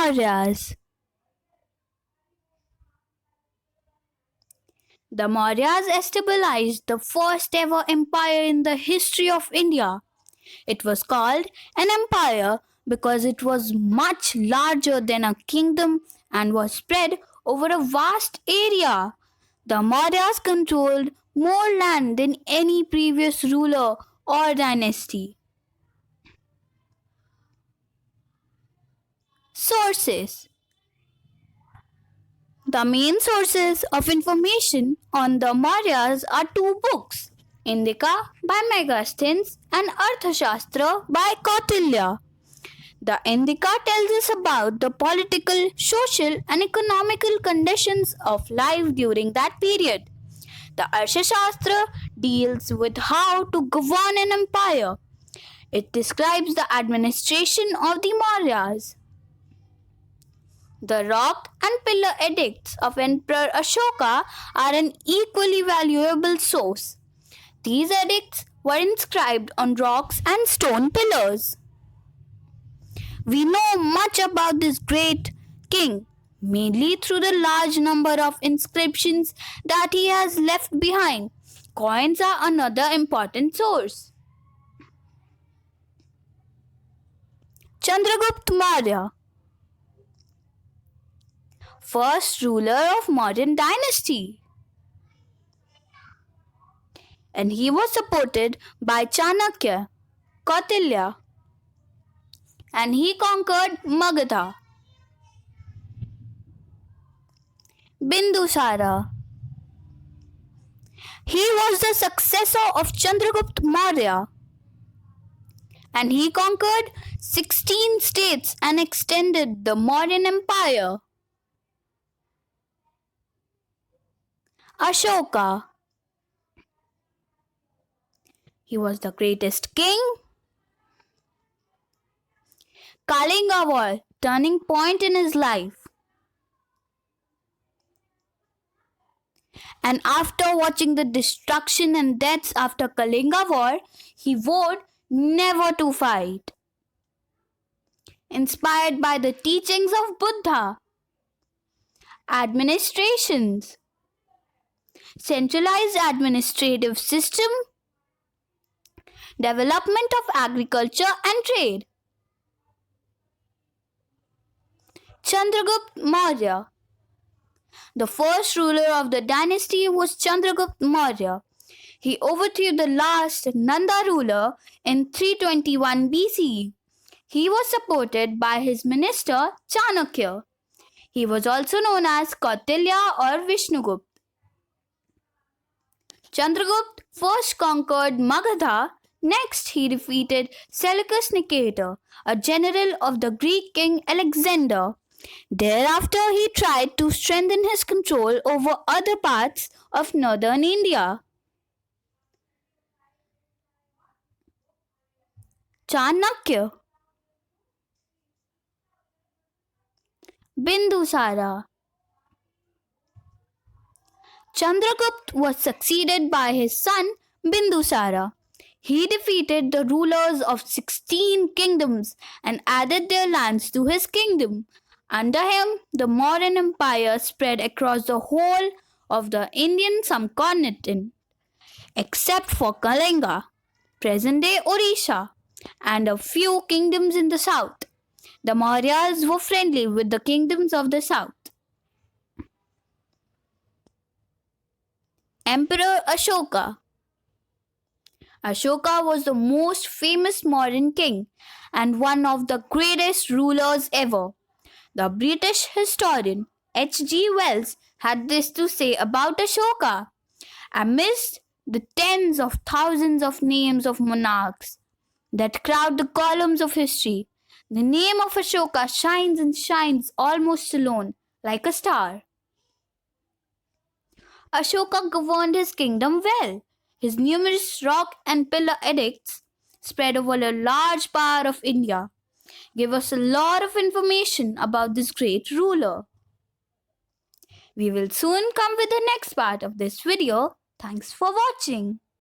Mauryas. The Mauryas established the first ever empire in the history of India. It was called an empire because it was much larger than a kingdom and was spread over a vast area. The Mauryas controlled more land than any previous ruler or dynasty. Sources. The main sources of information on the Mauryas are two books, Indika by Megasthenes and Arthashastra by Kautilya. The Indika tells us about the political, social, and economical conditions of life during that period. The Arthashastra deals with how to govern an empire. It describes the administration of the Mauryas. The rock and pillar edicts of Emperor Ashoka are an equally valuable source. These edicts were inscribed on rocks and stone pillars. We know much about this great king, mainly through the large number of inscriptions that he has left behind. Coins are another important source. Chandragupta Maurya, first ruler of modern dynasty, and he was supported by Chanakya, Kautilya, and he conquered Magadha. Bindusara, he was the successor of Chandragupta Maurya, and he conquered 16 states and extended the Mauryan Empire. Ashoka, he was the greatest king. Kalinga War, turning point in his life. And after watching the destruction and deaths after Kalinga War, he vowed never to fight. Inspired by the teachings of Buddha. Administrations. Centralized administrative system. Development of agriculture and trade. Chandragupta Maurya. The first ruler of the dynasty was Chandragupta Maurya. He overthrew the last Nanda ruler in 321 BCE. He was supported by his minister Chanakya. He was also known as Kautilya or Vishnugupta. Chandragupta first conquered Magadha. Next, he defeated Seleucus Nicator, a general of the Greek king Alexander. Thereafter, he tried to strengthen his control over other parts of northern India. Chanakya, Bindusara. Chandragupta was succeeded by his son Bindusara. He defeated the rulers of 16 kingdoms and added their lands to his kingdom. Under him, the Mauryan Empire spread across the whole of the Indian subcontinent, except for Kalinga, present-day Odisha, and a few kingdoms in the south. The Mauryas were friendly with the kingdoms of the south. Emperor Ashoka. Ashoka was the most famous Mauryan king and one of the greatest rulers ever. The British historian H.G. Wells had this to say about Ashoka. Amidst the tens of thousands of names of monarchs that crowd the columns of history, the name of Ashoka shines and shines almost alone, like a star. Ashoka governed his kingdom well. His numerous rock and pillar edicts, spread over a large part of India, give us a lot of information about this great ruler. We will soon come with the next part of this video. Thanks for watching.